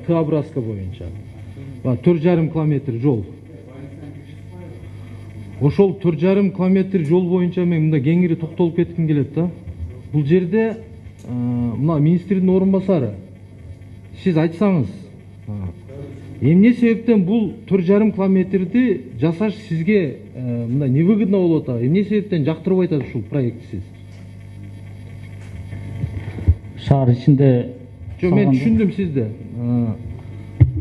Тыабраска боюнча 4,5 километр жол. Ошол 4,5 километр жол боюнча мен мында кеңири токтолуп кетким келет да. Бул жерде мына министрдин орун басары сиз айтсаңыз, эмне себептен бул 4,5 километрди жасаш сизге мындай невыгодно болуп атат? Эмне себептен жактырбай атат ушул проектти сиз? Шаар ичинде Мен түшүндүм сизди.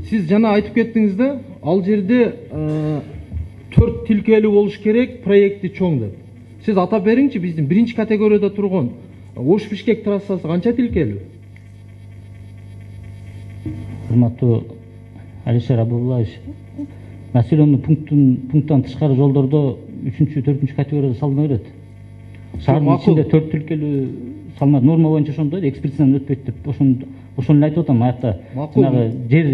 Сиз жана айтып кеттиңиз да, ал жерде 4 тилкелүү болуш керек, проекти чоң деп. Сиз атап бериңчи, биздин биринчи категорияда турган Ош-Бишкек трассасы канча тилкелүү? Урматтуу Алишер Абдуллаевич, населенный пункттан тышкары жолдордо 3-4 категорияда салына берет. Шаардын ичинде 4 тилкелүү салынат. Норма боюнча ошондой, экспертизадан өтпөйт деп ошону эле айтып атам. Аякта жанагы жер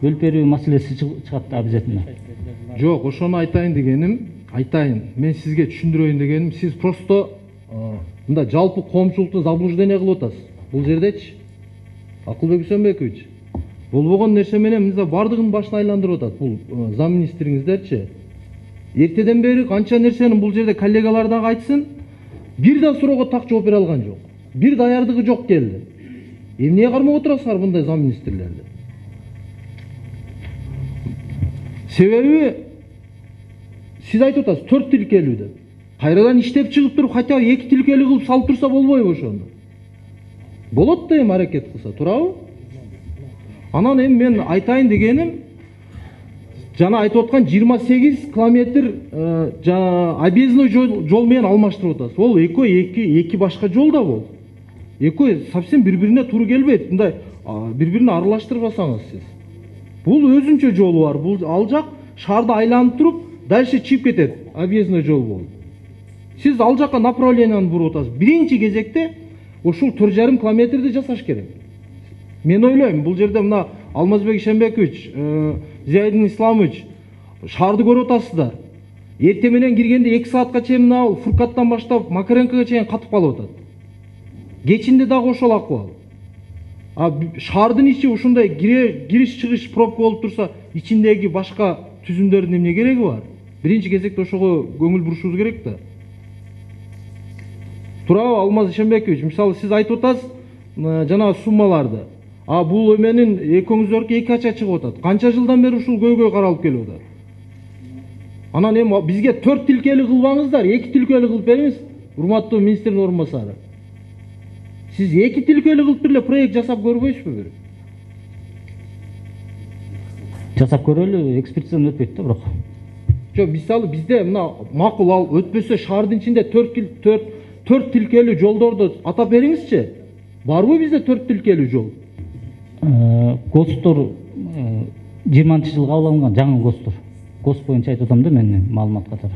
бөлүп берүү маселеси чыгат обязательно. Жок, ошону айтайын дегеним, мен сизге түшүндүрөйүн дегеним, сиз просто мында жалпы коомчулукту заблуждение кылып атасыз. Бул жердечи Акылбек Үсөнбекович, болбогон нерсе менен мында бардыгын башына айландырып атат бул зам министриңиздерчи. Эртеден бери канча нерсени бул жерде коллегалар дагы айтсын, бир да суроого так жооп бере алган жок. Бир даярдыгы жок келди. Эмнеге кармап отурасыздар мындай зам министрлерди? Себеби сиз айтып атасыз 4 тилкелүү деп. Кайрадан иштеп чыгып туруп, хотя 2 тилкелүү кылып салып турса болбойбу ошону? Болот да эми аракет кылса, туурабы? Анан эми мен айтайын дегеним, жана айтып аткан 28 километр объездной жол менен алмаштырып атасыз. Ол эки башка жол да бул. Экөө совсем бири-бирине туура келбейт. Мындай бири-бирине аралаштырбасаңыз сиз. Бул өзүнчө жолу бар. Бул ал жак шаарды айланып туруп, дальше чыгып кетет. Объездной жол болуп. Сиз ал жакка направленияны буруп атасыз. Биринчи кезекте ушул 4,5 километрди жасаш керек. Мен ойлойм, бул жерде мына Алмазбек Ишенбекович, Зияйдин Исламович шаарды көрүп атасыздар. Эртең менен киргенде 2 саатка чейин мына Фуркаттан баштап Макаренкоға чейин катып калып атат. Кечинде дагы ошол акыбал. Шаардын ичи ушундай кириш-чыгыш пробка болуп турса, ичиндеги башка түзүмдөрдүн эмне кереги бар? Биринчи кезекте ошого көңүл бурушубуз керек да. Туурабы, Алмаз Ишенбекович, мисалы сиз айтып атасыз жана суммаларды. Бул эменин экөөңүздөргө 2 ача чыгып атат. Канча жылдан бери ушул көйгөй каралып келип атат? Анан эми бизге 4 тилкелүү кылбаңыздар, 2 тилкелүү кылып бериңиз, урматтуу министрдин орун басары. Сиз 2 тилкелүү кылып бир эле проект жасап көрбөйсүзбү бир? Жасап көрөлү, экспертизадан өтпөйт да бирок. Жок, мисалы бизде мына макул ал өтпөсө шаардын ичинде 4 тилкелүү жолдорду атап бериңизчи. Барбы бизде 4 тилкелүү жол? ГОСТор 20-жылга кабыл алынган жаңы ГОСТор. ГОСТ боюнча айтып атам да мен маалымат катары.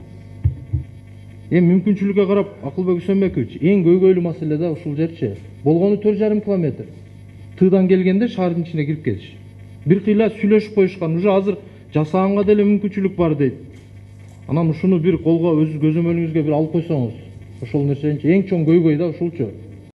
Эми мүмкүнчүлүккө карап, Акылбек Үсөнбекович, эң көйгөйлүү маселе да ушул жерчи. Болгону 4,5 километр. Тыдан келгенде шаардын ичине кирип кетиш. Бир кыйла сүйлөшүп коюшкан, уже азыр жасаганга деле мүмкүнчүлүк бар дейт. Анан ушуну бир колго өз көзөмөлүңүзгө бир алып койсоңуз, ошол нерсенчи эң чоң көйгөй да ушулчу.